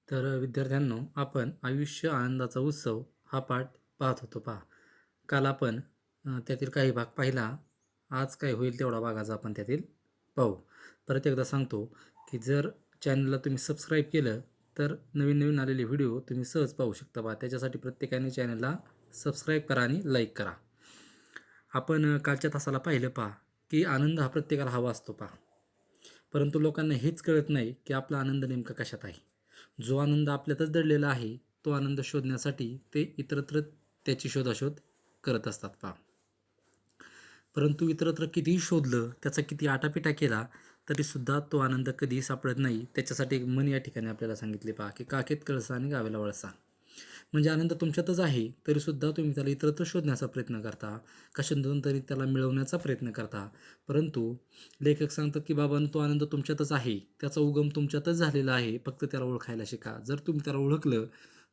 विद्यार्थ्यांनो, आपण आयुष्य आनंदाचा उत्सव हा पाठ पाहत होतो पहा. काल आपण त्यातील काही भाग पाहिला. आज काय होईल तेवढा भाग आज आपण त्यातील पाहू. परत एकदा सांगतो की जर चॅनलला तुम्ही सबस्क्राईब केलं तर नवीन नवीन आलेले व्हिडिओ तुम्ही सहज पाहू शकता पहा. त्याच्यासाठी प्रत्येकाने चॅनलला सबस्क्राईब करा आणि लाईक करा. आपण कालच्या तासाला पाहिलं पहा की आनंद हा प्रत्येकाला हवा असतो पहा. परंतु लोकांना हेच कळत नाही की आपला आनंद नेमका कशात आहे. जो आनंद आपल्यातच दडलेला आहे तो आनंद शोधण्यासाठी ते इतरत्र त्याची शोधाशोध करत असतात पहा. परंतु इतरत्र कितीही शोधलं, त्याचा किती आटापिटा केला तरीसुद्धा तो आनंद कधीही सापडत नाही. त्याच्यासाठी एक म्हण या ठिकाणी आपल्याला सांगितले पहा की काखेत कळसा आणि गावेला वळसा. म्हणजे आनंद तुमच्यातच आहे तरीसुद्धा तुम्ही त्याला इतरत्र शोधण्याचा प्रयत्न करता, कशातून तरी त्याला मिळवण्याचा प्रयत्न करता. परंतु लेखक सांगतात की बाबांनो, तो आनंद तुमच्यातच आहे, त्याचा उगम तुमच्यातच झालेला आहे, फक्त त्याला ओळखायला शिका. जर तुम्ही त्याला ओळखलं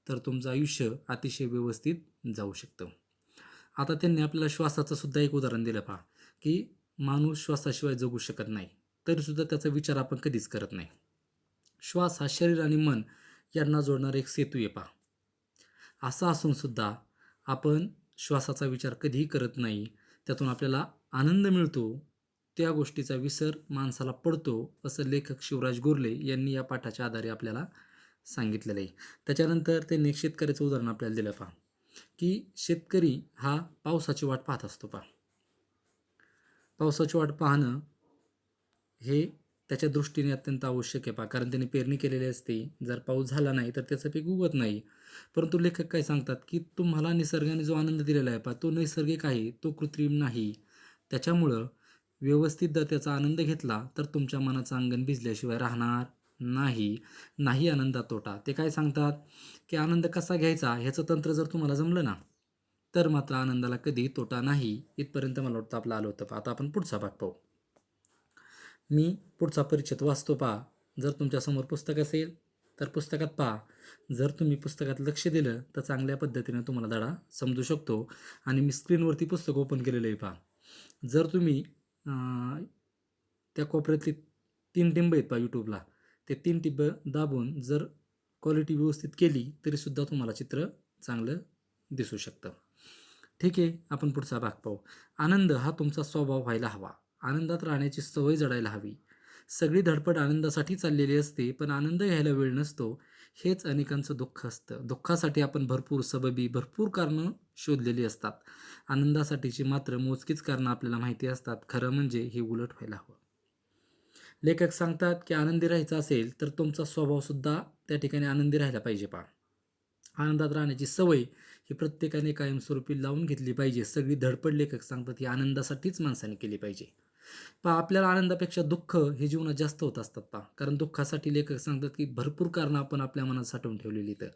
तर तुमचं आयुष्य अतिशय व्यवस्थित जाऊ शकतं. आता त्यांनी आपल्याला श्वासाचं सुद्धा एक उदाहरण दिलं पहा की माणूस श्वासाशिवाय जगू शकत नाही, तरीसुद्धा त्याचा विचार आपण कधीच करत नाही. श्वास हा शरीर आणि मन यांना जोडणारा एक सेतू आहे पहा. असं असूनसुद्धा आपण श्वासाचा विचार कधीही करत नाही. त्यातून आपल्याला आनंद मिळतो, त्या गोष्टीचा विसर माणसाला पडतो, असं लेखक शिवराज गोरले यांनी या पाठाच्या आधारे आपल्याला सांगितलेलं आहे. त्याच्यानंतर त्यांनी एक शेतकऱ्याचं उदाहरण आपल्याला दिलं पहा की शेतकरी हा पावसाची वाट पाहत असतो पहा. पावसाची वाट पाहणं हे त्याच्या दृष्टीने अत्यंत आवश्यक आहे पहा, कारण त्याने पेरणी केलेली असते. जर पाऊस झाला नाही तर त्याचं पीक उगवत नाही. परंतु लेखक काय सांगतात की तुम्हाला निसर्गाने जो आनंद दिलेला आहे पहा, तो नैसर्गिक आहे, तो कृत्रिम नाही. त्याच्यामुळं व्यवस्थित जर त्याचा आनंद घेतला तर तुमच्या मनाचं अंगण भिजल्याशिवाय राहणार नाही. नाही आनंदात तोटा. ते काय सांगतात की आनंद कसा घ्यायचा ह्याचं तंत्र जर तुम्हाला जमलं ना, तर मात्र आनंदाला कधी तोटा नाही. इथपर्यंत मला वाटतं आपलं आलं होतं. आता आपण पुढचा भाग पाहू. मी पुढचा परिच्छेद वाचतो पहा. जर तुमच्यासमोर पुस्तक असेल तर पुस्तकात पहा. जर तुम्ही पुस्तकात लक्ष दिलं तर चांगल्या पद्धतीनं तुम्हाला धडा समजू शकतो. आणि मी स्क्रीनवरती पुस्तक ओपन केलेलं आहे पहा. जर तुम्ही त्या कोपऱ्यातली 3 टिंब आहेत पहा यूट्यूबला, ते 3 टिंब दाबून जर क्वालिटी व्यवस्थित केली तरीसुद्धा तुम्हाला चित्र चांगलं दिसू शकतं. ठीक आहे, आपण पुढचा भाग पाहू. आनंद हा तुमचा स्वभाव व्हायला हवा. आनंदात राहण्याची सवय जडायला हवी. सगळी धडपड आनंदासाठी चाललेली असते, पण आनंद घ्यायला वेळ नसतो. हेच अनेकांचं दुःख असतं. दुःखासाठी आपण भरपूर सबबी, भरपूर कारणं शोधलेली असतात. आनंदासाठीची मात्र मोजकीच कारणं आपल्याला माहिती असतात. खरं म्हणजे हे उलट व्हायला हवं. लेखक सांगतात की आनंदी राहायचं असेल तर तुमचा स्वभावसुद्धा त्या ठिकाणी आनंदी राहायला पाहिजे पहा. आनंदात राहण्याची सवय ही प्रत्येकाने कायमस्वरूपी लावून घेतली पाहिजे. सगळी धडपड लेखक सांगतात ही आनंदासाठीच माणसाने केली पाहिजे. पहा, आपल्याला आनंदापेक्षा दुःख हे जीवनात जास्त होत असतात पहा. कारण दुःखासाठी लेखक सांगतात की भरपूर कारणं आपण आपल्या मनात साठवून ठेवलेली तर.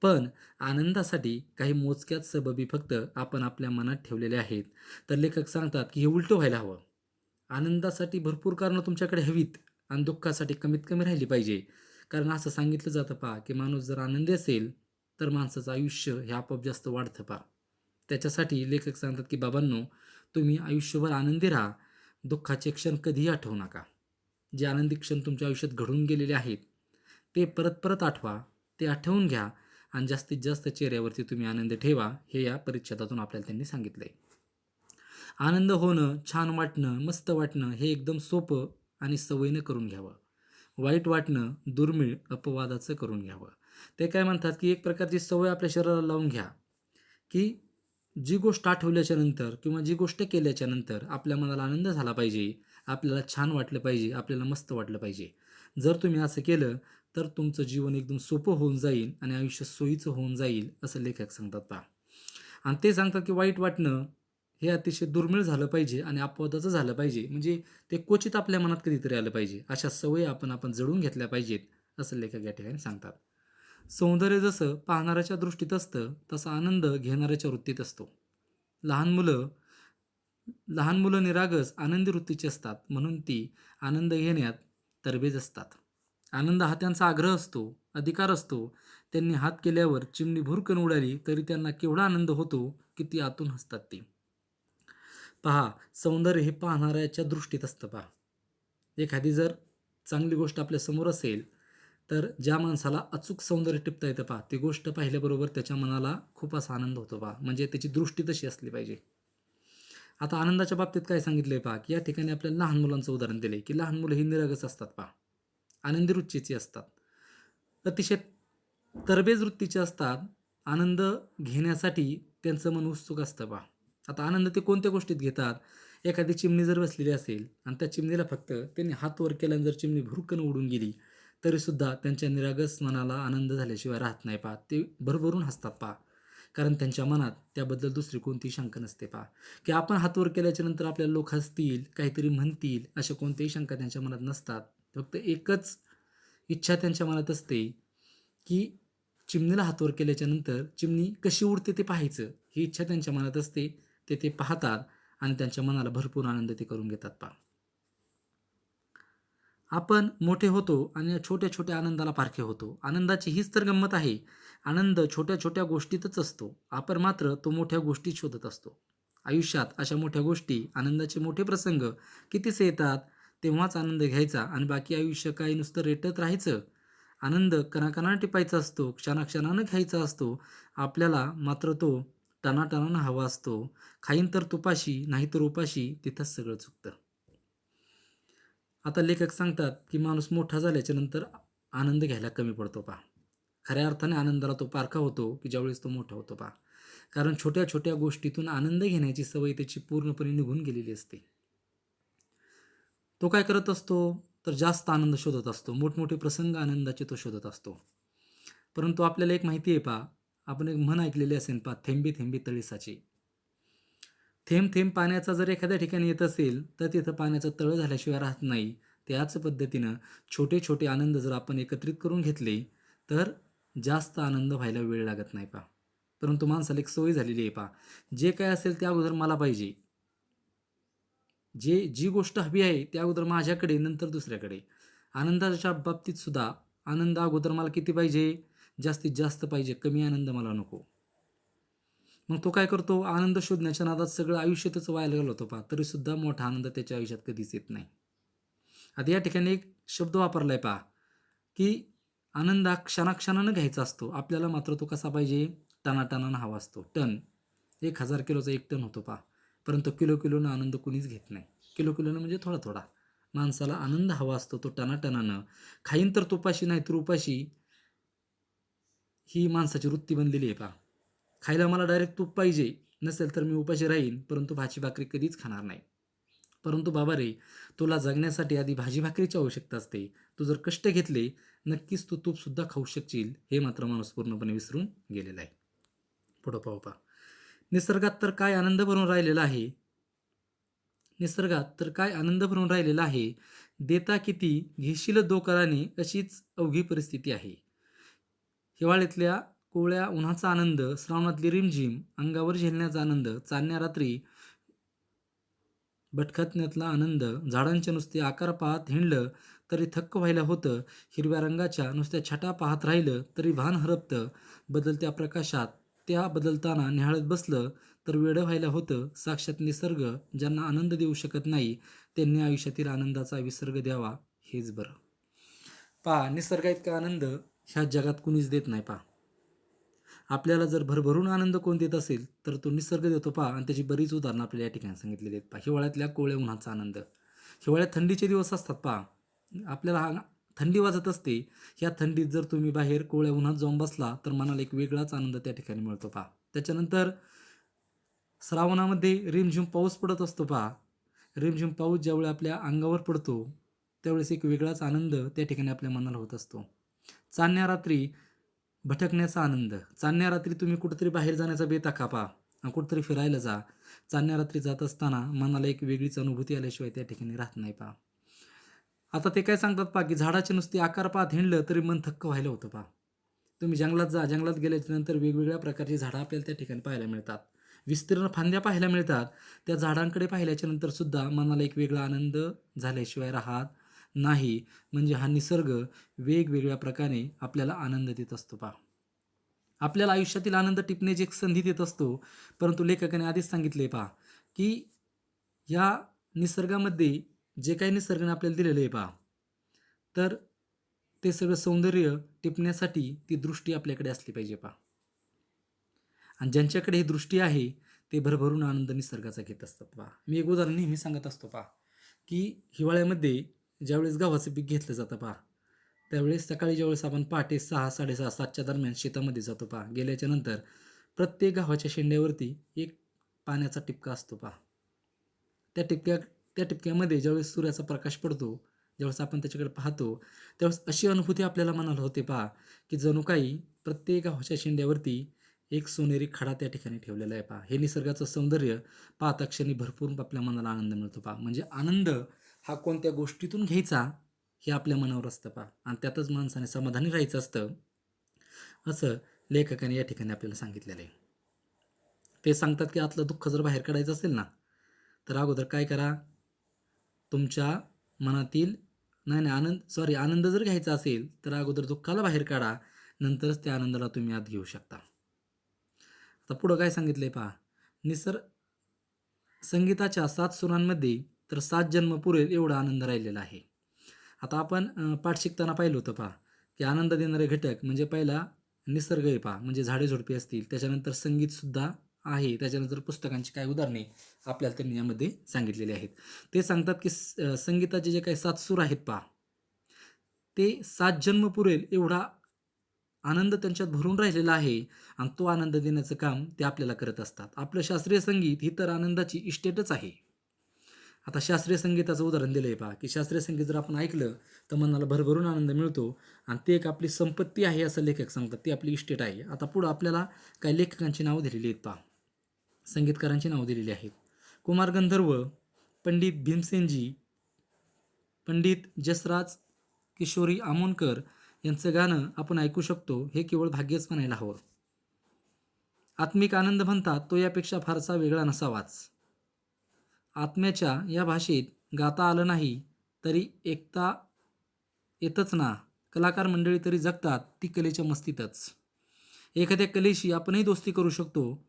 पण आनंदासाठी काही मोजक्याच सबबी फक्त आपण आपल्या मनात ठेवलेले आहेत. तर लेखक सांगतात की हे उलटं व्हायला हवं. आनंदासाठी भरपूर कारणं तुमच्याकडे हवीत आणि दुःखासाठी कमीत कमी राहिली पाहिजे. कारण असं सांगितलं जातं पहा की माणूस जर आनंदी असेल तर माणसाचं आयुष्य हे आपोआप जास्त वाढतं पहा. त्याच्यासाठी लेखक सांगतात की बाबांनो, तुम्ही आयुष्यभर आनंदी राहा. दुःखाचे क्षण कधीही आठवू नका. जे आनंदी क्षण तुमच्या आयुष्यात घडून गेलेले आहेत ते परत परत आठवा, ते आठवून घ्या आणि जास्तीत जास्त चेहऱ्यावरती तुम्ही आनंद ठेवा. हे या परिच्छेदातून आपल्याला त्यांनी सांगितलं आहे. आनंद होणं, छान वाटणं, मस्त वाटणं हे एकदम सोपं आणि सवयीनं करून घ्यावं. वाईट वाटणं दुर्मिळ अपवादाचं करून घ्यावं. ते काय म्हणतात की एक प्रकारची सवय आपल्या शरीराला लावून घ्या की जी गोष्ट आठवल्याच्या नंतर किंवा जी गोष्ट केल्याच्या नंतर आपल्या मनाला आनंद झाला पाहिजे, आपल्याला छान वाटलं पाहिजे, आपल्याला मस्त वाटलं पाहिजे. जर तुम्ही असं केलं तर तुमचं जीवन एकदम सोपं होऊन जाईल आणि आयुष्य सोयीचं होऊन जाईल, असं लेखक सांगतात पहा. आणि ते सांगतात की वाईट वाटणं हे अतिशय दुर्मिळ झालं पाहिजे आणि अपवादाचं झालं पाहिजे. म्हणजे ते क्वचित आपल्या मनात कधीतरी आलं पाहिजे. अशा सवयी आपण जडून घेतल्या पाहिजेत, असं लेखक या ठिकाणी सांगतात. सौंदर्य जसं पाहणाऱ्याच्या दृष्टीत असतं तसा आनंद घेणाऱ्याच्या वृत्तीत असतो. लहान मुलं लहान मुलं निरागस आनंदी वृत्तीची असतात, म्हणून ती आनंद घेण्यात तरबेज असतात. आनंद हा त्यांचा आग्रह असतो, अधिकार असतो. त्यांनी हात केल्यावर चिमणी भुरकन उडाली तरी त्यांना केवढा आनंद होतो की ती आतून हसतात ती. पहा, सौंदर्य हे पाहणाऱ्याच्या दृष्टीत असतं पहा. एखादी जर चांगली गोष्ट आपल्या समोर असेल तर ज्या माणसाला अचूक सौंदर्य टिपता येतं पहा, ती गोष्ट पाहिल्याबरोबर त्याच्या मनाला खूप असा आनंद होतो पहा, म्हणजे त्याची दृष्टी तशी असली पाहिजे. आता आनंदाच्या बाबतीत काय सांगितलंय पहा, की या ठिकाणी आपल्याला लहान मुलांचं उदाहरण दिले, की लहान मुलं ही निरागस असतात पहा, आनंदी वृत्तीची असतात, अतिशय तरबेज वृत्तीचे असतात. आनंद घेण्यासाठी त्यांचं मन उत्सुक असतं पहा. आता आनंद ते कोणत्या गोष्टीत घेतात? एखादी चिमणी जर बसलेली असेल आणि त्या चिमणीला फक्त त्यांनी हात वर केला आणि जर चिमणी भुरकन उडून गेली तरीसुद्धा त्यांच्या निरागस मनाला आनंद झाल्याशिवाय राहत नाही पहा. ते भरभरून हसतात पहा. कारण त्यांच्या मनात त्याबद्दल दुसरी कोणतीही शंका नसते पहा, की आपण हात वर केल्याच्या नंतर आपल्याला लोक हसतील, काहीतरी म्हणतील, अशा कोणत्याही शंका त्यांच्या मनात नसतात. फक्त एकच इच्छा त्यांच्या मनात असते, की चिमणीला हात वर केल्याच्या नंतर चिमणी कशी उडते ते पाहायचं, ही इच्छा त्यांच्या मनात असते. ते पाहतात आणि त्यांच्या मनाला भरपूर आनंद ते करून घेतात पहा. आपण मोठे होतो आणि छोट्या छोट्या आनंदाला पारखे होतो. आनंदाची हीच तर गंमत आहे. आनंद छोट्या छोट्या गोष्टीतच असतो. आपण मात्र तो मोठ्या गोष्टीत शोधत असतो. आयुष्यात अशा मोठ्या गोष्टी, आनंदाचे मोठे प्रसंग कितीसे येतात, तेव्हाच आनंद घ्यायचा आणि बाकी आयुष्य काही नुसतं रेटत राहायचं. आनंद कणाकणाने टिपायचा असतो, क्षणाक्षणानं घ्यायचा असतो. आपल्याला मात्र तो टनाटनानं हवा असतो. खाईन तर तुपाशी, नाहीतर उपाशी, तिथंच सगळं चुकतं. आता लेखक सांगतात, की माणूस मोठा झाल्याच्या नंतर आनंद घ्यायला कमी पडतो पहा. खऱ्या अर्थाने आनंदाला तो पारखा होतो, की ज्यावेळेस तो मोठा होतो पहा. कारण छोट्या छोट्या गोष्टीतून आनंद घेण्याची सवय त्याची पूर्णपणे निघून गेलेली असते. तो काय करत असतो, तर जास्त आनंद शोधत असतो. मोठमोठे प्रसंग आनंदाचे तो शोधत असतो. परंतु आपल्याला एक माहिती आहे पहा, आपण एक म्हण ऐकलेली असेल पहा, थेंबे थेंबे तळे साचे. थेंब थेंब पाण्याचा जर एखाद्या ठिकाणी येत असेल तर तिथं पाण्याचं तळं झाल्याशिवाय राहत नाही. त्याच पद्धतीनं छोटे छोटे आनंद जर आपण एकत्रित करून घेतले तर जास्त आनंद व्हायला वेळ लागत नाही पहा. परंतु माणसाला एक सवय झालेली आहे पहा, जे काय असेल त्या अगोदर मला पाहिजे, जी गोष्ट हवी आहे त्या अगोदर माझ्याकडे, नंतर दुसऱ्याकडे. आनंदाच्या बाबतीत सुद्धा आनंद अगोदर मला किती पाहिजे, जास्तीत जास्त पाहिजे, कमी आनंद मला नको. मग तो काय करतो, आनंद शोधण्याच्या नादात सगळं आयुष्य त्याचं वाया घालवतो पहा, तरीसुद्धा मोठा आनंद त्याच्या आयुष्यात कधीच येत नाही. आता या ठिकाणी एक शब्द वापरलाय पहा, की आनंद हा क्षणाक्षणानं घ्यायचा असतो. आपल्याला मात्र तो कसा पाहिजे, टनाटनानं हवा असतो. टन 1000 किलोचा 1 टन होतो पहा. परंतु किलो किलोनं आनंद कुणीच घेत नाही. किलो किलोनं म्हणजे थोडा थोडा. माणसाला आनंद हवा असतो तो टनाटनानं. खाईन तर तुपाशी नाही तर उपाशी, ही माणसाची वृत्ती बनलेली आहे पहा. खायला मला डायरेक्ट तूप पाहिजे, नसेल तर मी उपाशी राहीन, परंतु भाजी भाकरी कधीच खाणार नाही. परंतु बाबा रे, तुला जगण्यासाठी आधी भाजी भाकरीची आवश्यकता असते. तू जर कष्ट घेतले, नक्कीच तू तूपसुद्धा खाऊ शकशील. हे मात्र माणूस पूर्णपणे विसरून गेलेला आहे. पुढं पाहू पहा. निसर्गात तर काय आनंद भरून राहिलेला आहे. निसर्गात तर काय आनंद भरून राहिलेला आहे. देता किती घेशील दोकराने, अशीच अवघी परिस्थिती आहे. हिवाळ्यातल्या कोवळ्या उन्हाचा आनंद, श्रावणातली रिमझिम, अंगावर झेलण्याचा आनंद, चांदण्या रात्री भटकण्यातला आनंद, झाडांचे नुसते आकार पाहत हिंडलं तरी थक्क व्हायला होतं, हिरव्या रंगाच्या नुसत्या छटा पाहत राहिलं तरी भान हरपतं, बदलत्या प्रकाशात त्या बदलताना निहाळत बसलं तर वेडं व्हायला होतं. साक्षात निसर्ग ज्यांना आनंद देऊ शकत नाही, त्यांनी आयुष्यातील आनंदाचा विसर्ग द्यावा, हेच बरं. पहा, निसर्गा इतका आनंद ह्या जगात कुणीच देत नाही पहा. आपल्याला जर भरभरून आनंद कोण देत असेल तर तो निसर्ग देतो पहा, आणि त्याची बरीच उदाहरणं आपल्याला या ठिकाणी सांगितलेली आहेत पहा. हिवाळ्यातल्या कोवळ्या उन्हाचा आनंद, हिवाळ्यात थंडीचे दिवस असतात पहा, आपल्याला थंडी वाजत असते. ह्या थंडीत जर तुम्ही बाहेर कोवळ्या उन्हात जाऊन बसला तर मनाला एक वेगळाच आनंद त्या ठिकाणी मिळतो पहा. त्याच्यानंतर श्रावणामध्ये रिमझिम पाऊस पडत असतो पहा. रिमझिम पाऊस ज्यावेळी आपल्या अंगावर पडतो त्यावेळेस एक वेगळाच आनंद त्या ठिकाणी आपल्या मनाला होत असतो. चांदण्या रात्री भटकण्याचा आनंद, चांदण्या रात्री तुम्ही कुठेतरी बाहेर जाण्याचा बेत आखा पहा, कुठेतरी फिरायला जा. चांदण्या रात्री जात असताना मनाला एक वेगळीच अनुभूती आल्याशिवाय त्या ठिकाणी राहत नाही पहा. आता ते काय सांगतात पहा, की झाडाचे नुसते आकार पाहत हिंडलं तरी मन थक्क व्हायला होतं पहा. तुम्ही जंगलात जा, जंगलात गेल्याच्या नंतर वेगवेगळ्या प्रकारची झाडं आपल्याला त्या ठिकाणी पाहायला मिळतात. विस्तीर्ण फांद्या पाहायला मिळतात. त्या झाडांकडे पाहिल्याच्या नंतर सुद्धा मनाला एक वेगळा आनंद झाल्याशिवाय राहत नाही. म्हणजे हा निसर्ग वेगवेगळ्या प्रकारे आपल्याला आनंद देत असतो पहा. आपल्याला आयुष्यातील आनंद टिपण्याची एक संधी देत असतो. परंतु लेखकाने आधीच सांगितले पहा, की या निसर्गामध्ये जे काही निसर्गाने आपल्याला दिलेलं आहे पहा, तर ते सगळं सौंदर्य टिपण्यासाठी ती दृष्टी आपल्याकडे असली पाहिजे पहा. आणि ज्यांच्याकडे ही दृष्टी आहे ते भरभरून आनंद निसर्गाचा घेत असतात पहा. मी एक उदाहरण नेहमी सांगत असतो पहा, की हिवाळ्यामध्ये ज्यावेळेस गव्हाचं पीक घेतलं जातं पहा, त्यावेळेस सकाळी ज्यावेळेस आपण पहाटे 6, 6:30, 7च्या दरम्यान शेतामध्ये जातो पहा, गेल्याच्या नंतर प्रत्येक गव्हाच्या शेंड्यावरती एक पाण्याचा टिपका असतो पहा. त्या टिपक्या त्या टिपक्यामध्ये ज्यावेळेस सूर्याचा प्रकाश पडतो, ज्यावेळेस आपण त्याच्याकडे पाहतो, त्यावेळेस अशी अनुभूती आपल्याला मनाला होते पहा, की जणू काही प्रत्येक गव्हाच्या शेंड्यावरती एक सोनेरी खडा त्या ठिकाणी ठेवलेला आहे पहा. हे निसर्गाचं सौंदर्य पाहता क्षणी भरपूर आपल्या मनाला आनंद मिळतो पहा. म्हणजे आनंद हा कोणत्या गोष्टीतून घ्यायचा हे आपल्या मनावर असतं पहा, आणि त्यातच माणसाने समाधानी राहायचं असतं, असं लेखकाने या ठिकाणी आपल्याला सांगितलेलं आहे. ते सांगतात की आतलं दुःख जर बाहेर काढायचं असेल ना, तर अगोदर काय करा, तुमच्या मनातील आनंद जर घ्यायचा असेल तर अगोदर दुःखाला बाहेर काढा, नंतरच त्या आनंदाला तुम्ही आत घेऊ शकता. आता पुढं काय सांगितलंय पहा, निसर्ग संगीताच्या 7 सुरांमध्ये तर 7 जन्म पुरेल एवढा आनंद राहिलेला आहे. आता आपण पाठ शिकताना पाहिलं होतं पहा, की आनंद देणारे घटक म्हणजे पहिला निसर्ग आहे पहा, म्हणजे झाडे झुडपे असतील, त्याच्यानंतर संगीतसुद्धा आहे, त्याच्यानंतर पुस्तकांची काही उदाहरणे आपल्याला त्यांनी यामध्ये सांगितलेली आहेत. ते सांगतात की संगीताचे जे काही 7 सूर आहेत पहा, ते 7 जन्म पुरेल एवढा आनंद त्यांच्यात भरून राहिलेला आहे, आणि तो आनंद देण्याचं काम ते आपल्याला करत असतात. आपलं शास्त्रीय संगीत ही तर आनंदाची इस्टेटच आहे. आता शास्त्रीय संगीताचं उदाहरण दिलं आहे पहा, की शास्त्रीय संगीत जर आपण ऐकलं तर मनाला भरभरून आनंद मिळतो, आणि ते एक आपली संपत्ती आहे असं लेखक सांगतात, ती आपली इस्टेट आहे. आता पुढं आपल्याला काही लेखकांची नावं दिलेली आहेत पहा, संगीतकारांची नावं दिलेली आहेत. कुमार गंधर्व, पंडित भीमसेनजी, पंडित जसराज किशोरी आमोणकर यांचं गाणं आपण ऐकू शकतो, हे केवळ भाग्यच म्हणायला हवं. आत्मिक आनंद म्हणतात तो यापेक्षा फारसा वेगळा नसावाच. आत्म्याच्या या भाषेत गाता आलं नाही तरी ऐकता येतच ना. कलाकार मंडळी तरी जगतात ती कलेच्या मस्तीतच. एखाद्या कलेशी आपणही दोस्ती करू शकतो,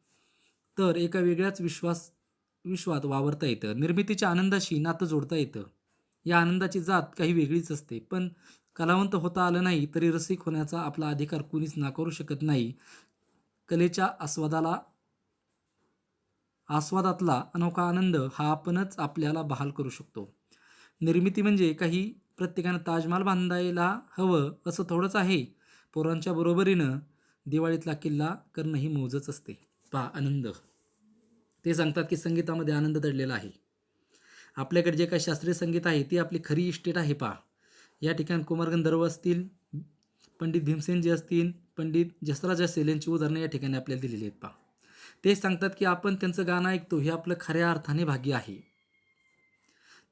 तर एका वेगळ्याच विश्वात वावरता येतं. निर्मितीच्या आनंदाशी नातं जोडता येतं. या आनंदाची जात काही वेगळीच असते, पण कलावंत होता आलं नाही तरी रसिक होण्याचा आपला अधिकार कुणीच नाकारू शकत नाही. कलेच्या आस्वादातला अनोखा आनंद हा आपणच आपल्याला बहाल करू शकतो. निर्मिती म्हणजे काही प्रत्येकानं ताजमहाल बांधायला हवं असं थोडंच आहे. पोरांच्या बरोबरीनं दिवाळीतला किल्ला करणं ही मौजच असते. पहा आनंद. ते सांगतात की संगीतामध्ये आनंद दडलेला आहे. आपल्याकडे जे काही शास्त्रीय संगीत आहे ती आपली खरी इस्टेट आहे पहा. या ठिकाणी कुमार गंधर्व असतील, पंडित भीमसेनजी असतील, पंडित जसराज असेल, यांची उदाहरणं या ठिकाणी आपल्याला दिलेली आहेत पहा. ते सांगतात की आपण त्यांचं गाणं ऐकतो हे आपलं खऱ्या अर्थाने भाग्य आहे.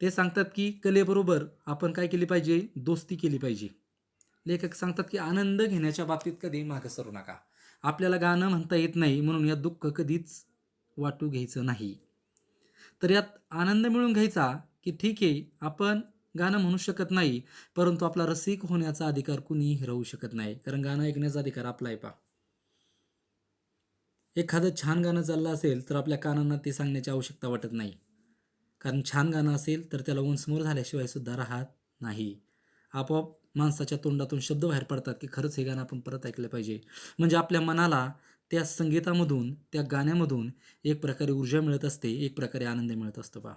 ते सांगतात की कलेबरोबर आपण काय केली पाहिजे, दोस्ती केली पाहिजे. लेखक सांगतात की आनंद घेण्याच्या बाबतीत कधी मागं सरू नका. आपल्याला गाणं म्हणता येत नाही म्हणून यात दुःख कधीच वाटू घ्यायचं नाही. तर यात आनंद मिळून घ्यायचा, की ठीक आहे आपण गाणं म्हणू शकत नाही, परंतु आपला रसिक होण्याचा अधिकार कुणीही हिरावू शकत नाही, कारण गाणं ऐकण्याचा अधिकार आपला आहे पहा. एखादं छान गाणं चाललं असेल तर आपल्या कानांना ते सांगण्याची आवश्यकता वाटत नाही, कारण छान गाणं असेल तर त्याला वन्स झाल्याशिवाय सुद्धा राहत नाही. आपोआप माणसाच्या तोंडातून शब्द बाहेर पडतात की खरंच हे गाणं आपण परत ऐकलं पाहिजे. म्हणजे आपल्या मनाला त्या संगीतामधून, त्या गाण्यामधून एक प्रकारे ऊर्जा मिळत असते, एक प्रकारे आनंद मिळत असतो पहा.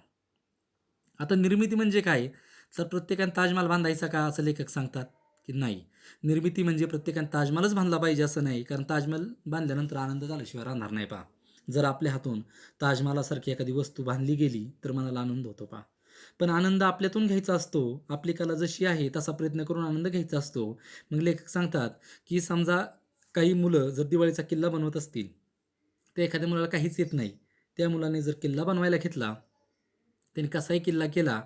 आता निर्मिती म्हणजे काय, तर प्रत्येकाने ताजमहाल बांधायचा का असं लेखक सांगतात की नाही. निर्मिती म्हणजे प्रत्येकाने ताजमहालच बांधला पाहिजे असं नाही, कारण ताजमहाल बांधल्यानंतर आनंद झाल्याशिवाय राहणार नाही पहा. जर आपल्या हातून ताजमहालासारखी एखादी वस्तू बांधली गेली तर मनाला आनंद होतो पहा. पण आनंद आपल्यातून घ्यायचा असतो, आपली कला जशी आहे तसा प्रयत्न करून आनंद घ्यायचा असतो. मग लेखक सांगतात की समजा काही मुलं जर दिवाळीचा किल्ला बनवत असतील, तर एखाद्या मुलाला काहीच येत नाही, त्या मुलाने जर किल्ला बनवायला घेतला, त्याने कसाही किल्ला केला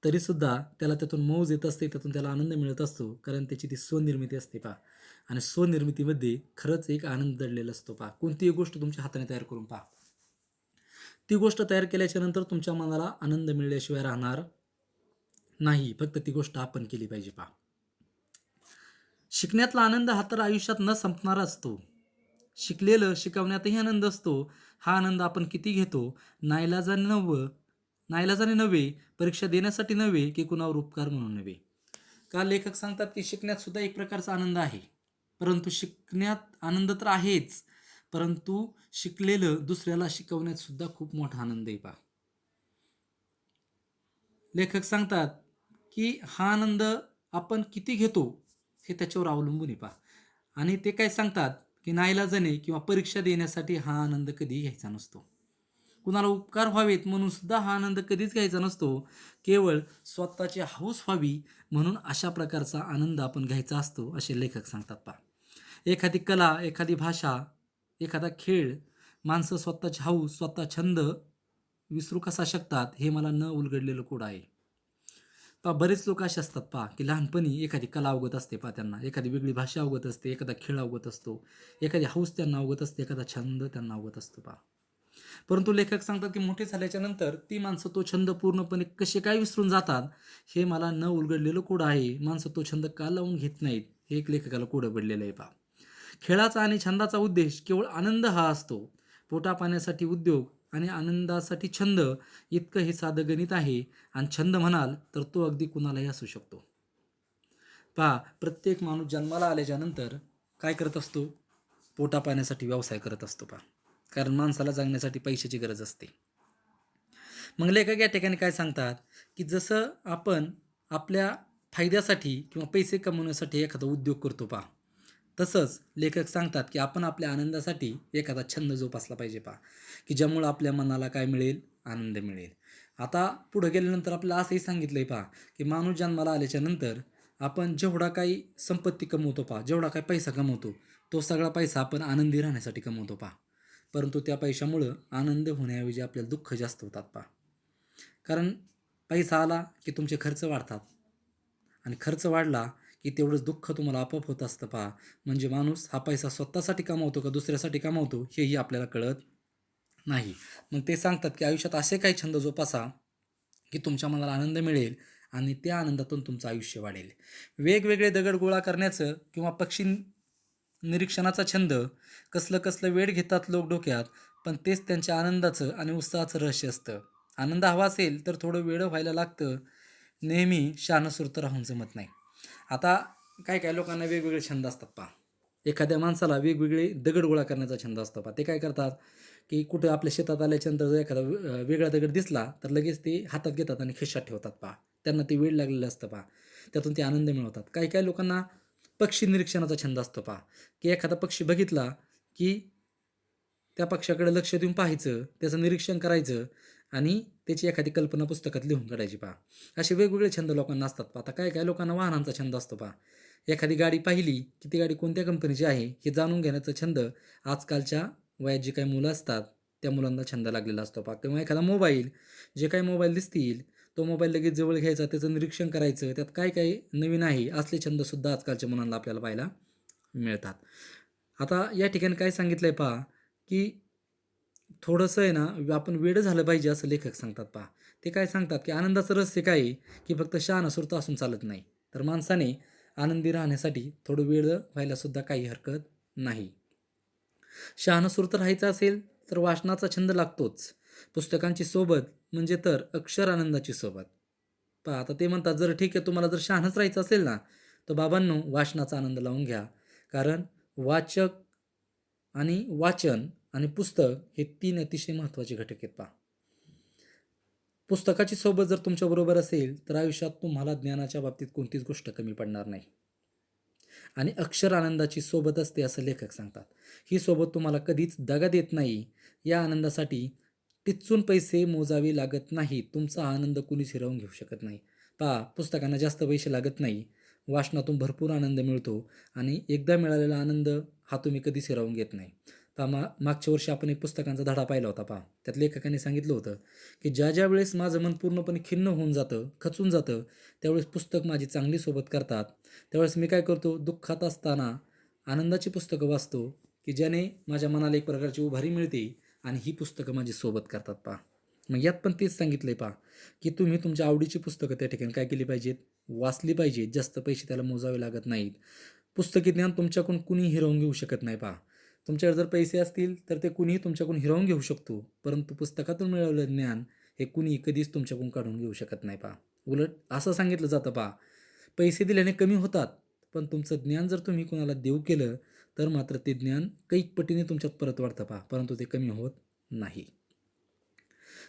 तरीसुद्धा त्याला त्यातून मौज येत असते, त्यातून त्याला आनंद मिळत असतो, कारण त्याची ती स्वनिर्मिती असते पहा. आणि स्वनिर्मितीमध्ये खरंच एक आनंद दडलेला असतो पहा. कोणतीही गोष्ट तुमच्या हाताने तयार करून पहा, ती गोष्ट तयार केल्याच्या नंतर तुमच्या मनाला आनंद मिळल्याशिवाय राहणार नाही. फक्त ती गोष्ट आपण केली पाहिजे पहा. शिकण्यातला आनंद हा तर आयुष्यात न संपणारा असतो. शिकलेलं शिकवण्यातही आनंद असतो. हा आनंद आपण किती घेतो, नाईलाजाने नव्हे, परीक्षा देण्यासाठी नव्हे, की कुणावर उपकार म्हणून नव्हे. का लेखक सांगतात की शिकण्यात सुद्धा एक प्रकारचा आनंद आहे, परंतु शिकण्यात आनंद तर आहेच, परंतु शिकलेलं दुसऱ्याला शिकवण्यात सुद्धा खूप मोठा आनंद आहे पहा. लेखक सांगतात की हा आनंद आपण किती घेतो हे त्याच्यावर अवलंबून आहे पहा. आणि ते काय सांगतात की नाईलाजाने किंवा परीक्षा देण्यासाठी हा आनंद कधीही घ्यायचा नसतो. कुणाला उपकार व्हावेत म्हणून सुद्धा हा आनंद कधीच घ्यायचा नसतो. केवळ स्वतःची हौस व्हावी म्हणून अशा प्रकारचा आनंद आपण घ्यायचा असतो, असे लेखक सांगतात पहा. एखादी कला, एखादी भाषा, एखादा खेळ माणसं स्वतःची हौस, स्वतः छंद विसरू कसा शकतात हे मला न उलगडलेलं कोड आहे. पहा बरेच लोक असे असतात पहा की लहानपणी एखादी कला अवगत असते पहा त्यांना, एखादी वेगळी भाषा अवगत असते, एखादा खेळ अवगत असतो, एखादी हौस त्यांना अवगत असते, एखादा छंद त्यांना अवगत असतो पहा. परंतु लेखक सांगतात की मोठे झाल्याच्या नंतर ती माणसं तो छंद पूर्णपणे कसे काय विसरून जातात हे मला न उलगडलेलं कोड आहे. माणसं तो छंद का लावून घेत नाहीत हे एक लेखकाला कोडं पडलेलं आहे पहा. खेळाचा आणि छंदाचा उद्देश केवळ आनंद हा असतो. पोटापाण्यासाठी उद्योग आणि आनंदासाठी छंद इतकं हे साधं गणित आहे. आणि छंद म्हणाल तर तो अगदी कुणालाही असू शकतो. पहा प्रत्येक माणूस जन्माला आल्याच्या नंतर काय करत असतो? पोटापाण्यासाठी व्यवसाय करत असतो पहा. कारण माणसाला जगण्यासाठी पैशाची गरज असते. मग लेखक या ठिकाणी काय सांगतात की जसं आपण आपल्या फायद्यासाठी किंवा पैसे कमवण्यासाठी एखादा उद्योग करतो पहा, तसंच लेखक सांगतात की आपण आपल्या आनंदासाठी एखादा छंद जोपासला पाहिजे पहा, की ज्यामुळं आपल्या मनाला काय मिळेल? आनंद मिळेल. आता पुढं गेल्यानंतर आपल्याला असंही सांगितलं आहे पहा की माणूस जन्माला आल्याच्या नंतर आपण जेवढा काही संपत्ती कमवतो पहा, जेवढा काही पैसा कमवतो, तो सगळा पैसा आपण आनंदी राहण्यासाठी कमवतो पहा. परंतु त्या पैशामुळं आनंद होण्याऐवजी आपल्याला दुःख जास्त होतात पहा. कारण पैसा आला की तुमचे खर्च वाढतात आणि खर्च वाढला की तेवढंच दुःख तुम्हाला आपोआप होत असतं पहा. म्हणजे माणूस हा पैसा स्वतःसाठी कमावतो का दुसऱ्यासाठी कमावतो हेही आपल्याला कळत नाही. मग ते सांगतात की आयुष्यात असे काही छंद जोपासा की तुमच्या मनाला आनंद मिळेल आणि त्या आनंदातून तुमचं आयुष्य वाढेल. वेगवेगळे दगड गोळा करण्याचं किंवा पक्षी निरीक्षणाचा छंद, कसलं कसलं वेड घेतात लोक डोक्यात, पण तेच त्यांच्या आनंदाचं आणि उत्साहाचं रहस्य असतं. आनंद हवा असेल तर थोडं वेडं व्हायला लागतं. नेहमी शहाणं-सुरतं राहून जमत नाही. आता काय काय लोकांना वेगवेगळे छंद असतात पहा. एखाद्या माणसाला वेगवेगळे दगड गोळा करण्याचा छंद असतो पहा. ते काय करतात की कुठं आपल्या शेतात आल्याच्यानंतर जर एखादा वेगळा दगड दिसला तर लगेच ते हातात घेतात आणि खिशात ठेवतात पहा. त्यांना ते वेड लागलेलं असतं पहा. त्यातून ते आनंद मिळवतात. काही काही लोकांना पक्षी निरीक्षणाचा छंद असतो पहा, की एखादा पक्षी बघितला की त्या पक्षाकडे लक्ष देऊन पाहायचं, त्याचं निरीक्षण करायचं आणि त्याची एखादी कल्पना पुस्तकात लिहून काढायची पहा. असे वेगवेगळे छंद लोकांना असतात पहा. आता काय काय लोकांना वाहनांचा छंद असतो पहा. एखादी गाडी पाहिली की ती गाडी कोणत्या कंपनीची आहे हे जाणून घेण्याचा छंद आजकालच्या वयात जी काही मुलं असतात त्या मुलांना छंद लागलेला असतो पहा. किंवा एखादा मोबाईल, जे काही मोबाईल दिसतील तो मोबाईल लगेच जवळ घ्यायचा, त्याचं निरीक्षण करायचं, त्यात काय काय नवीन आहे असले छंदसुद्धा आजकालच्या मुलांना आपल्याला पाहायला मिळतात. आता या ठिकाणी काय सांगितलं आहे पहा, की थोडंसं आहे ना आपण वेडं झालं पाहिजे असं लेखक सांगतात पहा. ते काय सांगतात की आनंदाचं रहस्य काय आहे, की फक्त शहाणा-सुरता असून चालत नाही. तर माणसाने आनंदी राहण्यासाठी थोडं वेडं व्हायलासुद्धा काही हरकत नाही. शहाणं-सुरतं राहायचं असेल तर वाचनाचा छंद लागतोच. पुस्तकांची सोबत म्हणजे तर अक्षर आनंदाची सोबत. पहा आता ते म्हणतात जर ठीक आहे तुम्हाला जर शहाणच राहायचं असेल ना, तर बाबांनो वाचनाचा आनंद लावून घ्या. कारण वाचक आणि वाचन आणि पुस्तक हे 3 अतिशय महत्त्वाचे घटक आहेत पहा. पुस्तकाची सोबत जर तुमच्याबरोबर असेल, तर आयुष्यात तुम्हाला ज्ञानाच्या बाबतीत कोणतीच गोष्ट कमी पडणार नाही. आणि अक्षर आनंदाची सोबत असते असं लेखक सांगतात. ही सोबत तुम्हाला कधीच दगा देत नाही. या आनंदासाठी टिचून पैसे मोजावे लागत नाहीत. तुमचा हा आनंद कुणीच हिरावून घेऊ शकत नाही. पहा पुस्तकांना जास्त पैसे लागत नाही. वाचनातून भरपूर आनंद मिळतो आणि एकदा मिळालेला आनंद हा तुम्ही कधीच हिरावून घेत नाही. पहा मागच्या वर्षी आपण एक पुस्तकांचा धडा पाहिला होता पहा. त्यात लेखकाने सांगितलं होतं, की ज्या वेळेस माझं मन पूर्णपणे खिन्न होऊन जातं, खचून जातं, त्यावेळेस पुस्तक माझी चांगली सोबत करतात. त्यावेळेस मी काय करतो, दुःखात असताना आनंदाची पुस्तकं वाचतो, की ज्याने माझ्या मनाला एक प्रकारची उभारी मिळते आणि ही पुस्तकं माझी सोबत करतात पहा. मग यात पण तेच सांगितलं आहे पहा, की तुम्ही तुमच्या आवडीची पुस्तकं त्या ठिकाणी काय केली पाहिजेत, वाचली पाहिजेत. जास्त पैसे त्याला मोजावे लागत नाहीत. पुस्तकी ज्ञान तुमच्याकडून कुणीही हिरावून घेऊ शकत नाही पहा. तुमच्याकडे जर पैसे असतील तर ते कुणीही तुमच्याकडून हिरावून घेऊ शकतो. परंतु पुस्तकातून मिळवलेलं ज्ञान हे कुणीही कधीच तुमच्याकडून काढून घेऊ शकत नाही पहा. उलट असं सांगितलं जातं पहा, पैसे दिल्याने कमी होतात, पण तुमचं ज्ञान जर तुम्ही कोणाला देऊ केलं तर मात्र ते ज्ञान कैक पटीने तुमच्यात परत वाढतं पहा, परंतु ते कमी होत नाही.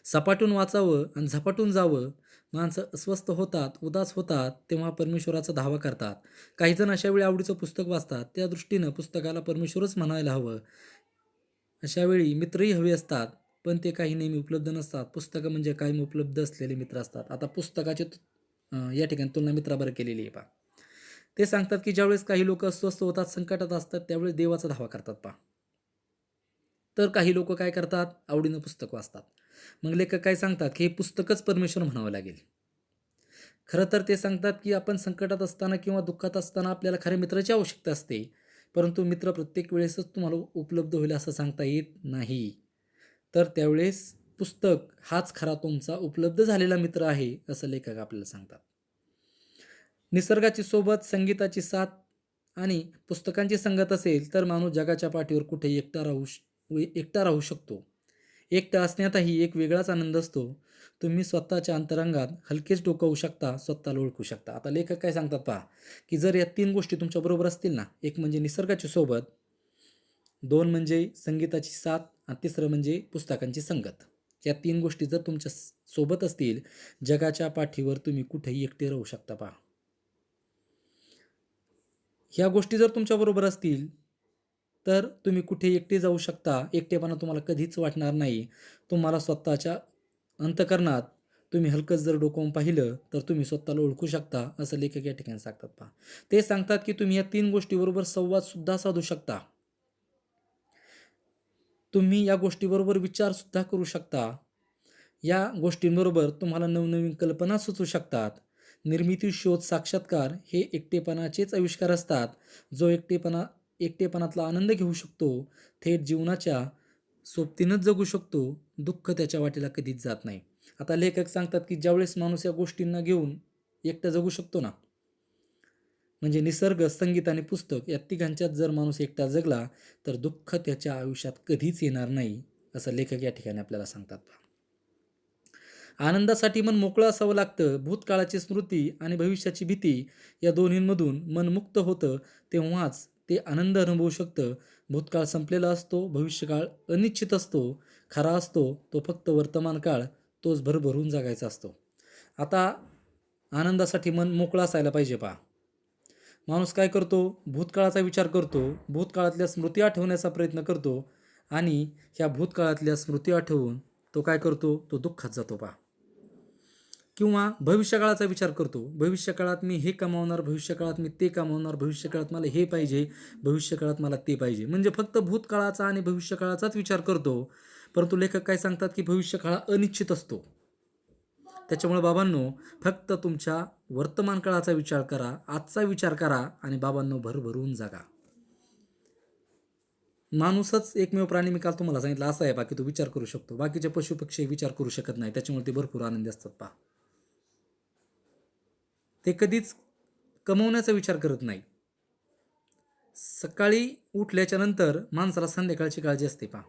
सपाटून वाचावं आणि झपाटून जावं. माणसं अस्वस्थ होतात, उदास होतात, तेव्हा परमेश्वराचा धावा करतात. काही जण अशा वेळी आवडीचं पुस्तक वाचतात. त्या दृष्टीनं पुस्तकाला परमेश्वरच म्हणायला हवं. अशा वेळी मित्रही हवे असतात, पण ते काही नेहमी उपलब्ध नसतात. पुस्तकं म्हणजे कायम उपलब्ध असलेले मित्र असतात. आता पुस्तकाची या ठिकाणी तुलना मित्राबरोबर केलेली आहे पहा. ते सांगतात की ज्यावेळेस काही लोक अस्वस्थ होतात, संकटात असतात, त्यावेळेस देवाचा धावा करतात पहा. तर काही लोक काय करतात, आवडीनं पुस्तक वाचतात. मग लेखक काय सांगतात की हे पुस्तकच परमेश्वर म्हणावं लागेल. खरं तर ते सांगतात की आपण संकटात असताना किंवा दुःखात असताना आपल्याला खऱ्या मित्राची आवश्यकता असते, परंतु मित्र प्रत्येक वेळेसच तुम्हाला उपलब्ध होईल असं सांगता येत नाही. तर त्यावेळेस पुस्तक हाच खरा तुमचा उपलब्ध झालेला मित्र आहे, असं लेखक आपल्याला सांगतात. निसर्गाची सोबत, संगीताची साथ आणि पुस्तकांची संगत असेल तर माणूस जगाच्या पाठीवर कुठेही एकटा राहू शकतो. एकटा असण्यातही एक वेगळाच आनंद असतो. तुम्ही स्वतःच्या अंतरंगात हलकेच डोकावू शकता, स्वतःला ओळखू शकता. आता लेखक काय सांगतात पहा, की जर या 3 गोष्टी तुमच्याबरोबर असतील ना, एक म्हणजे निसर्गाची सोबत, 2 म्हणजे संगीताची साथ आणि तिसरं म्हणजे पुस्तकांची संगत. या 3 गोष्टी जर तुमच्या सोबत असतील, जगाच्या पाठीवर तुम्ही कुठेही एकटे राहू शकता पहा. ह्या गोष्टी जर तुमच्याबरोबर असतील, तर तुम्ही कुठे एकटे जाऊ शकता. एकटेपणा तुम्हाला कधीच वाटणार नाही. तुम्हाला स्वतःच्या अंतःकरणात तुम्ही हलकंच जर डोकावून पाहिलं, तर तुम्ही स्वतःला ओळखू शकता, असं लेखक या ठिकाणी सांगतात पहा. ते सांगतात की तुम्ही या 3 गोष्टीबरोबर संवादसुद्धा साधू शकता. तुम्ही या गोष्टीबरोबर विचारसुद्धा करू शकता. या गोष्टींबरोबर तुम्हाला नवनवीन कल्पना सुचू शकतात. निर्मिती, शोध, साक्षात्कार हे एकटेपणाचेच आविष्कार असतात. जो एकटेपणातला आनंद घेऊ शकतो, थेट जीवनाच्या सोबतीनंच जगू शकतो. दुःख त्याच्या वाटेला कधीच जात नाही. आता लेखक सांगतात की ज्यावेळेस माणूस या गोष्टींना घेऊन एकटा जगू शकतो ना, म्हणजे निसर्ग, संगीत आणि पुस्तक या तिघांच्यात जर माणूस एकटा जगला, तर दुःख त्याच्या आयुष्यात कधीच येणार नाही, असं लेखक या ठिकाणी आपल्याला सांगतात. आनंदासाठी मन मोकळं असावं लागतं. भूतकाळाची स्मृती आणि भविष्याची भीती या दोन्हींमधून मन मुक्त होतं, तेव्हाच ते आनंद अनुभवू शकतं. भूतकाळ संपलेला असतो, भविष्यकाळ अनिश्चित असतो. खरा असतो तो फक्त वर्तमान काळ, तोच भरभरून जगायचा असतो. आता आनंदासाठी मन मोकळं असायला पाहिजे पहा. माणूस काय करतो, भूतकाळाचा विचार करतो, भूतकाळातल्या स्मृती आठवण्याचा प्रयत्न करतो आणि ह्या भूतकाळातल्या स्मृती आठवून तो काय करतो, तो दुःखात जातो पहा. किंवा भविष्यकाळाचा विचार करतो, भविष्यकाळात मी हे कमावणार, भविष्यकाळात मी ते कमावणार, भविष्यकाळात मला हे पाहिजे, भविष्यकाळात मला ते पाहिजे. म्हणजे फक्त भूतकाळाचा आणि भविष्यकाळाचाच विचार करतो. परंतु लेखक काय सांगतात की भविष्यकाळ अनिश्चित असतो. त्याच्यामुळे बाबांनो, फक्त तुमच्या वर्तमान काळाचा विचार करा, आजचा विचार करा आणि बाबांनो भरभरून जगा. माणूसच एकमेव प्राणी मी काल तुम्हाला सांगितलं असं आहे पहा, की तो विचार करू शकतो. बाकीचे पशुपक्षी विचार करू शकत नाही. त्याच्यामुळे ते भरपूर आनंदी असतात पहा. ते कधीच कमवण्याचा विचार करत नाही. सकाळी उठल्याच्या नंतर माणसाला संध्याकाळची काळजी असते पहा.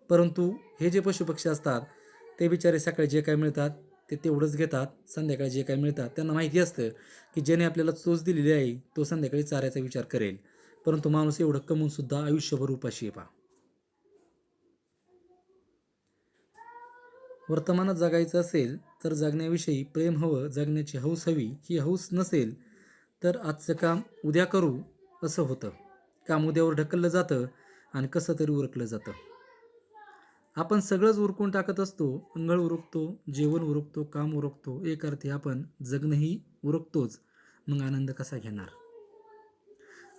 परंतु हे जे पशुपक्षी असतात, ते बिचारे सकाळी जे काय मिळतात ते तेवढंच घेतात. संध्याकाळी जे काय मिळतात त्यांना माहिती असतं की ज्याने आपल्याला चोच दिलेली आहे तो संध्याकाळी चाऱ्याचा विचार करेल. परंतु माणूस एवढं कमवून सुद्धा आयुष्यभर उपाशी आहे पहा. वर्तमानात जगायचं असेल तर जगण्याविषयी प्रेम हवं, जगण्याची हौस हवी. ही हौस नसेल तर आजचं काम उद्या करू असं होतं. काम उद्यावर ढकललं जातं आणि कसं तरी उरकलं जातं. आपण सगळंच उरकून टाकत असतो. अंघोळ उरकतो, जेवण उरकतो, काम उरकतो. एक अर्थी आपण जगणंही उरकतोच. मग आनंद कसा घेणार?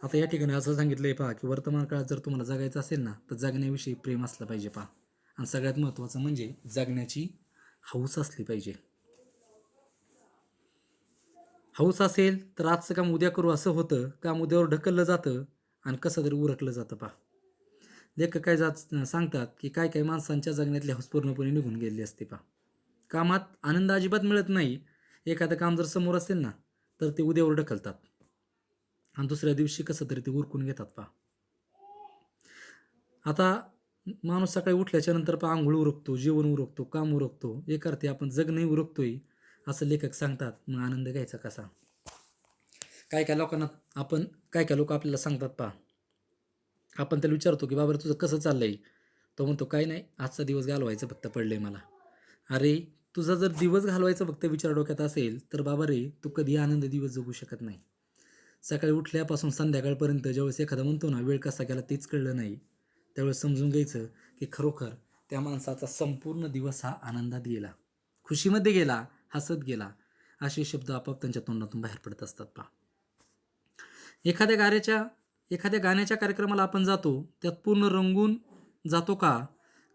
आता या ठिकाणी असं सांगितलंय पहा, की वर्तमान काळात जर तुम्हाला जगायचं असेल ना, तर जगण्याविषयी प्रेम असलं पाहिजे पहा. आणि सगळ्यात महत्त्वाचं म्हणजे जगण्याची हौस असली पाहिजे. हौस असेल तर आजचं काम उद्या करू असं होतं. काम उद्यावर ढकललं जातं आणि कसं तरी उरकलं जातं पहा. लेखक काय सांगतात, की काय काय माणसांच्या जगण्यातली हौस पूर्णपणे निघून गेलेली असते पहा. कामात आनंद अजिबात मिळत नाही. एखादं काम जर समोर असेल ना, तर ते उद्यावर ढकलतात आणि दुसऱ्या दिवशी कसं तरी ते उरकून घेतात पहा. आता माणूस सकाळी उठल्याच्या नंतर पहा अंघोळ उरकतो, जेवण उरकतो, काम उरकतो. एक अर्थी आपण जगणंही उरकतोय असं लेखक सांगतात. मग आनंद घ्यायचा कसा? काय काय लोकांना काय काय लोक आपल्याला सांगतात पहा, आपण त्याला विचारतो की बाबा रे, तुझं कसं चाललंय? तो म्हणतो काही नाही, आजचा दिवस घालवायचं फक्त पडलंय मला. अरे, तुझा जर दिवस घालवायचा फक्त विचार डोक्यात असेल तर बाबा रे, तू कधी आनंद दिवस जगू शकत नाही. सकाळी उठल्यापासून संध्याकाळपर्यंत ज्यावेळेस एखादा म्हणतो ना वेळ कसा गेला तेच कळलं नाही, त्यावेळेस समजून घ्यायचं की खरोखर त्या माणसाचा संपूर्ण दिवस हा आनंदात गेला, खुशीमध्ये गेला, हसत गेला. असे शब्द आपोआप त्यांच्या तोंडातून बाहेर पडत असतात पहा. एखाद्या गाण्याच्या एखाद्या गाण्याच्या कार्यक्रमाला आपण जातो, त्यात पूर्ण रंगून जातो का?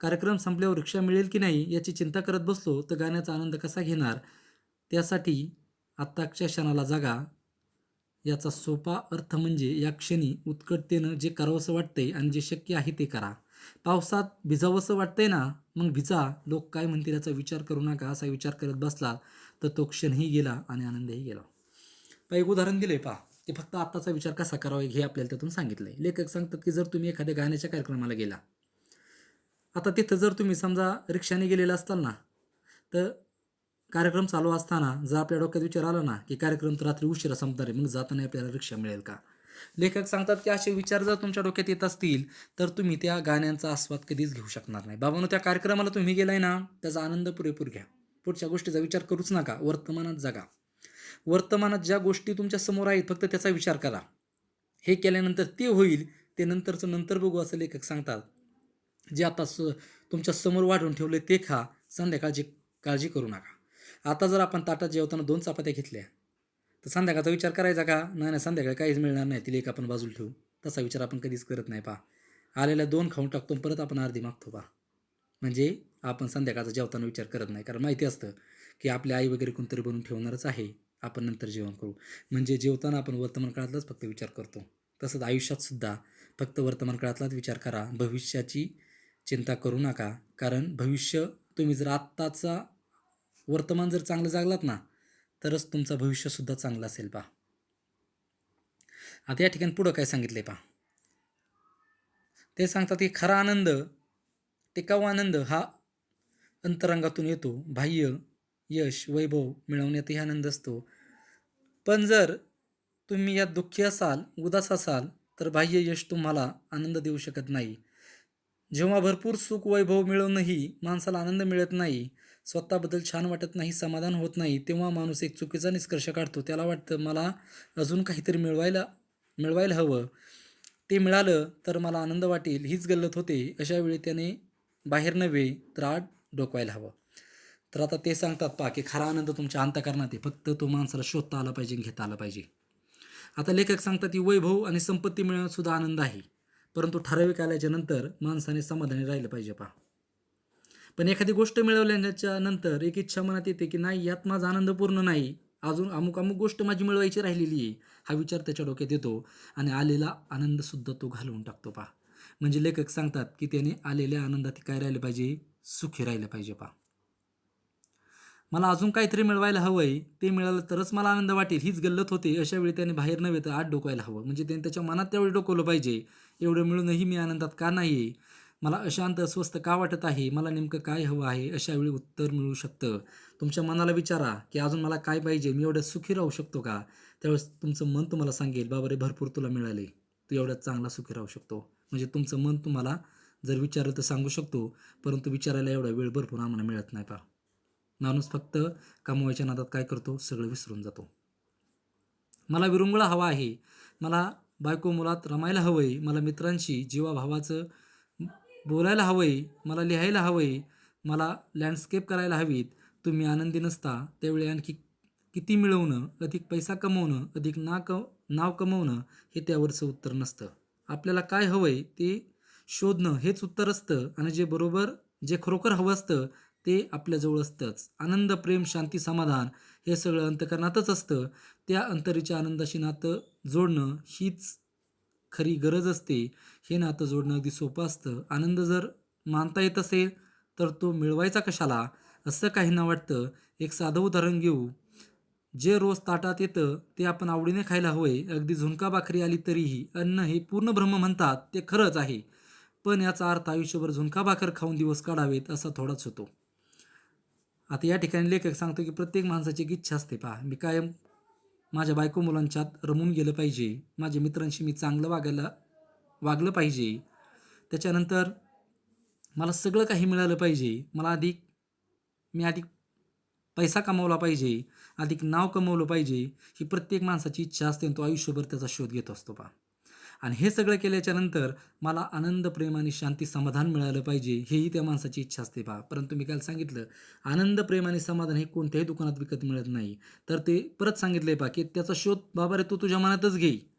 कार्यक्रम संपल्यावर रिक्षा मिळेल की नाही याची चिंता करत बसलो तर गाण्याचा आनंद कसा घेणार? त्यासाठी आत्ताच्या क्षणाला जागा. याचा सोपा अर्थ म्हणजे या क्षणी उत्कटतेनं जे करावंसं वाटतंय आणि जे शक्य आहे ते करा. पावसात भिजावंसं वाटतंय ना, मग भिजा. लोक काय म्हणतील याचा विचार करू नका. असा विचार करत बसला तर तो क्षणही गेला आणि आनंदही गेला. एक उदाहरण दिलंय पहा, की फक्त आत्ताचा विचार कसा करावा हे आपल्याला त्यातून सांगितलंय. लेखक सांगतात की जर तुम्ही एखाद्या गाण्याच्या कार्यक्रमाला गेला, आता तिथं जर तुम्ही समजा रिक्षाने गेलेला असताल ना, तर कार्यक्रम चालू असताना जर आपल्या डोक्यात विचार आला ना, की कार्यक्रम तर रात्री उशिरा संपणार आहे, मग जाताना आपल्याला रिक्षा मिळेल का? लेखक सांगतात की असे विचार जर तुमच्या डोक्यात येत असतील तर तुम्ही त्या गाण्यांचा आस्वाद कधीच घेऊ शकणार नाही. बाबांनो, त्या कार्यक्रमाला तुम्ही गेलाय ना, त्याचा आनंद पुरेपूर घ्या. पुढच्या गोष्टीचा विचार करूच नका. वर्तमानात जगा. वर्तमानात ज्या गोष्टी तुमच्या समोर आहेत फक्त त्याचा विचार करा. हे केल्यानंतर ते होईल, ते नंतरचं नंतर बघू असं लेखक सांगतात. जे आता तुमच्या समोर वाढून ठेवले ते खा, संध्याकाळची काळजी करू नका. आता जर आपण ताटात जेवताना 2 चपात्या घेतल्या तर संध्याकाळचा विचार करायचा का? नाही नाही, संध्याकाळी काहीच मिळणार नाही, तिला एक आपण बाजूला ठेवू. तसा विचार आपण कधीच करत नाही पहा. आलेल्या 2 खाऊन टाकतो परत आपण अर्धी मागतो पहा. म्हणजे आपण संध्याकाळचा जेवताना विचार करत नाही, कारण माहिती असतं की आपली आई वगैरे कोणतरी बनवून ठेवणारच आहे, आपण नंतर जेवण करू. म्हणजे जेवताना आपण वर्तमान काळातलाच फक्त विचार करतो. तसंच आयुष्यात सुद्धा फक्त वर्तमान काळातलाच विचार करा. भविष्याची चिंता करू नका, कारण भविष्य तुम्ही जर आत्ताचा वर्तमान जर चांगलं जगलात ना, तरच तुमचं भविष्यसुद्धा चांगलं असेल पहा. आता या ठिकाणी पुढं काय सांगितले पहा, ते सांगतात की खरा आनंद, टिकाऊ आनंद हा अंतरंगातून येतो. बाह्य यश, वैभव मिळवण्यातही आनंद असतो. पण जर तुम्ही यात दुःखी असाल, उदास असाल, तर बाह्य यश तुम्हाला आनंद देऊ शकत नाही. जेव्हा भरपूर सुख, वैभव मिळवूनही माणसाला आनंद मिळत नाही, स्वतःबद्दल छान वाटत नाही, समाधान होत नाही, तेव्हा माणूस एक चुकीचा निष्कर्ष काढतो. त्याला वाटतं मला अजून काहीतरी मिळवायला मिळवायला हवं. ते मिळालं तर मला आनंद वाटेल, हीच गल्लत होते. अशा वेळी त्याने बाहेर नव्हे तर आत डोकवायला हवं. तर आता ते सांगतात पहा, की खरा आनंद तुमच्या अंतःकरणात आहे. फक्त तो माणसाला शोधता आला पाहिजे, घेता आला पाहिजे. आता लेखक सांगतात की वैभव आणि संपत्ती मिळवण्यात सुद्धा आनंद आहे, परंतु ठराविक आल्याच्या नंतर माणसाने समाधानी राहिलं पाहिजे पहा. पण एखादी गोष्ट मिळवल्याच्या नंतर एक इच्छा मनात येते की नाही, यात माझा आनंद पूर्ण नाही, अजून अमुक अमुक गोष्ट माझी मिळवायची राहिलेली आहे. हा विचार त्याच्या डोक्यात येतो आणि आलेला आनंदसुद्धा तो घालवून टाकतो पहा. म्हणजे लेखक सांगतात की त्याने आलेल्या आनंदात काय राहिलं पाहिजे? सुखी राहिलं पाहिजे पहा. मला अजून काहीतरी मिळवायला हवंय, ते मिळालं तरच मला आनंद वाटेल, हीच गल्लत होते. अशा वेळी त्याने बाहेर नव्हे तर आत डोकायला हवं. म्हणजे त्याने त्याच्या मनात त्यावेळी डोकवलं पाहिजे, एवढं मिळूनही मी आनंदात का नाही आहे? मला अशांत अस्वस्थ का वाटत आहे? मला नेमकं काय हवं आहे? अशा वेळी उत्तर मिळू शकतं. तुमच्या मनाला विचारा की अजून मला काय पाहिजे? मी एवढ्यात सुखी राहू शकतो का? त्यावेळेस तुमचं मन तुम्हाला सांगेल, बाबा रे, भरपूर तुला मिळाले, तू एवढ्यात चांगला सुखी राहू शकतो. म्हणजे तुमचं मन तुम्हाला जर विचारलं तर सांगू शकतो, परंतु विचारायला एवढा वेळ भरपूर आम्हाला मिळत नाही पहा. माणूस फक्त कमवायच्या नादात काय करतो? सगळं विसरून जातो. मला विरंगुळा हवा आहे, मला बायको मुलात रमायला हवंय, मला मित्रांशी जीवाभावाचं बोलायला हवंय, मला लिहायला हवंय, मला लँडस्केप करायला हवीत. तुम्ही आनंदी नसता त्यावेळी आणखी किती मिळवणं, अधिक पैसा कमवणं, अधिक नाव कमवणं हे त्यावरचं उत्तर नसतं. आपल्याला काय हवंय ते शोधणं हेच उत्तर असतं, आणि जे खरोखर हवं असतं ते आपल्याजवळ असतंच. आनंद, प्रेम, शांती, समाधान हे सगळं अंतःकरणातच असतं. त्या अंतरीच्या आनंदाशी नातं जोडणं हीच खरी गरज असते. हे नातं जोडणं अगदी सोपं असतं. आनंद जर मानता येत असेल तर तो मिळवायचा कशाला, असं काहींना वाटतं. एक साधं उदाहरण घेऊ. जे रोज ताटात येतं ते आपण आवडीने खायला हवंय. अगदी झुणका भाकरी आली तरीही अन्न हे पूर्ण ब्रह्म म्हणतात, ते खरंच आहे. पण याचा अर्थ आयुष्यभर झुणका भाकर खाऊन दिवस काढावेत असा थोडाच होतो. आता या ठिकाणी लेखक सांगतो की प्रत्येक माणसाची एक इच्छा असते पहा. मी कायम माझ्या बायको मुलांच्यात रमून गेलं पाहिजे, माझ्या मित्रांशी मी चांगलं वागलं पाहिजे, त्याच्यानंतर मला सगळं काही मिळालं पाहिजे, मी अधिक पैसा कमवला पाहिजे, अधिक नाव कमवलं पाहिजे, ही प्रत्येक माणसाची इच्छा असते आणि तो आयुष्यभर त्याचा शोध घेत असतो पहा. आणि हे सगळं केल्याच्या नंतर मला आनंद, प्रेम आणि शांती, समाधान मिळालं पाहिजे, हेही त्या माणसाची इच्छा असते पहा. परंतु मी काल सांगितलं, आनंद, प्रेम आणि समाधान हे कोणत्याही दुकानात विकत मिळत नाही. तर ते परत सांगितलंय पहा, की त्याचा शोध बाबा रे तू तुझ्या मनातच घे.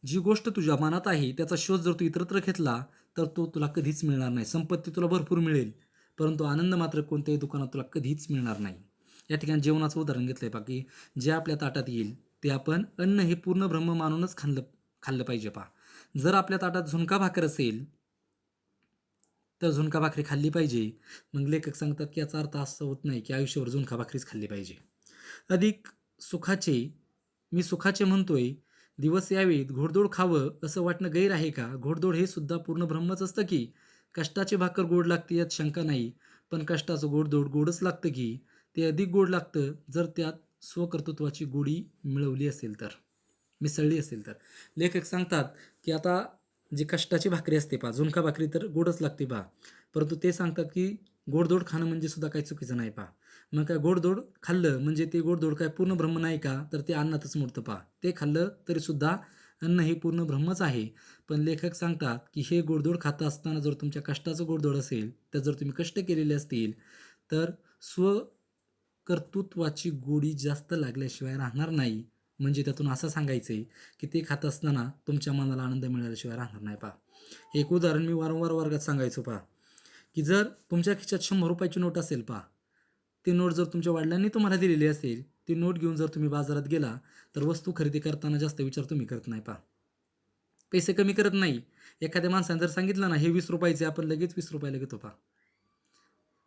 जी गोष्ट तुझ्या मनात आहे त्याचा शोध जर तू इतरत्र घेतला तर तो तुला कधीच मिळणार नाही. संपत्ती तुला भरपूर मिळेल, परंतु आनंद मात्र कोणत्याही दुकानात तुला कधीच मिळणार नाही. या ठिकाणी जेवणाचं उदाहरण घेतलंय पहा, की जे आपल्या ताटात येईल ते आपण अन्न हे पूर्ण ब्रह्म मानूनच खाल्लं पाहिजे पहा. जर आपल्या ताटात झुणका भाकर असेल तर झुणका भाकरी खाल्ली पाहिजे. मग लेखक सांगतात की याचा अर्थ असा होत नाही की आयुष्यभर झुणका भाकरीच खाल्ली पाहिजे. अधिक सुखाचे मी सुखाचे म्हणतोय, दिवस यावेत घोडदोड खावं असं वाटणं गैर आहे का? घोडदोड हे सुद्धा पूर्ण ब्रह्मच असतं की. कष्टाची भाकर गोड लागते यात शंका नाही, पण कष्टाचं गोडधोड गोडच लागतं की. ते अधिक गोड लागतं जर त्यात स्वकर्तृत्वाची गोडी मिळवली असेल तर, मिसळली असेल तर. लेखक सांगतात की आता जी कष्टाची भाकरी असते पहा, झुणका भाकरी तर गोडच लागते पहा, परंतु ते सांगतात की गोडधोड खाणं म्हणजे सुद्धा काही चुकीचं नाही पहा. मग काय गोडधोड खाल्लं म्हणजे ते गोडधोड काय पूर्ण ब्रह्म नाही का? तर ते अन्नातच मोडतं पहा. ते खाल्लं तरीसुद्धा अन्न हे पूर्ण ब्रह्मच आहे. पण लेखक सांगतात की हे गोडधोड खात असताना जर तुमच्या कष्टाचं गोडधोड असेल, तर जर तुम्ही कष्ट केलेले असतील तर स्वकर्तृत्वाची गोडी जास्त लागल्याशिवाय राहणार नाही. म्हणजे त्यातून असं सांगायचं आहे की ते खात असताना तुमच्या मनाला आनंद मिळाल्याशिवाय राहणार नाही पहा. एक उदाहरण मी वारंवार वर्गात सांगायचो पहा, की जर तुमच्या खिशात 100 रुपयाची नोट असेल पहा, ती नोट जर तुमच्या वडिलांनी तुम्हाला दिलेली असेल, ती नोट घेऊन जर तुम्ही बाजारात गेला तर वस्तू खरेदी करताना जास्त विचार तुम्ही करत नाही पहा. पैसे कमी करत नाही. एखाद्या माणसाने जर सांगितलं ना हे 20 रुपयाचे, आपण लगेच 20 रुपयाला घेतो पहा.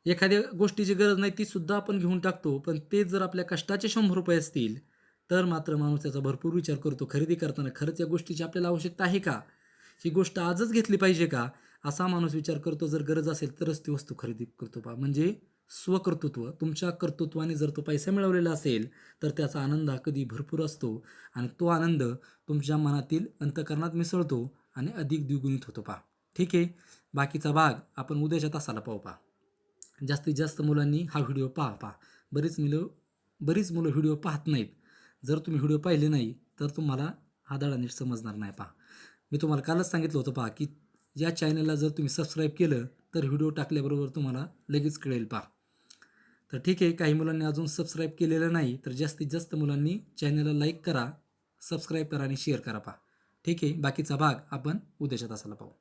एखाद्या गोष्टीची गरज नाही ती सुद्धा आपण घेऊन टाकतो, पण तेच जर आपल्या कष्टाचे 100 रुपये असतील तर मात्र माणूस त्याचा भरपूर विचार करतो. खरेदी करताना खरंच या गोष्टीची आपल्याला आवश्यकता आहे का? ही गोष्ट आजच घेतली पाहिजे का? असा माणूस विचार करतो. जर गरज असेल तरच ती वस्तू खरेदी करतो पहा. म्हणजे स्वकर्तृत्व, तुमच्या कर्तृत्वाने जर तो पैसा मिळवलेला असेल तर त्याचा आनंद हा कधी भरपूर असतो आणि तो आनंद तुमच्या मनातील अंतःकरणात मिसळतो आणि अधिक द्विगुणित होतो पहा. ठीक आहे, बाकीचा भाग आपण उद्याच्या तासाला पाहू पहा. जास्तीत जास्त मुलांनी हा व्हिडिओ पहा. बरीच मुलं व्हिडिओ पाहत नाहीत. जर तुम्ही व्हिडिओ पाहिले नाही तर तुम्हाला हा धडा नीट समजणार नाही पहा. मी तुम्हाला कालच सांगितलं होतं पहा, की या चॅनलला जर तुम्ही सबस्क्राईब केलं तर व्हिडिओ टाकल्याबरोबर तुम्हाला लगेच कळेल पहा. तर ठीक आहे, काही मुलांनी अजून सबस्क्राईब केलेलं नाही तर जास्तीत जास्त मुलांनी चॅनलला लाईक करा, सबस्क्राईब करा आणि शेअर करा पहा. ठीक आहे, बाकीचा भाग आपण उद्याच्या तासाला पाहू.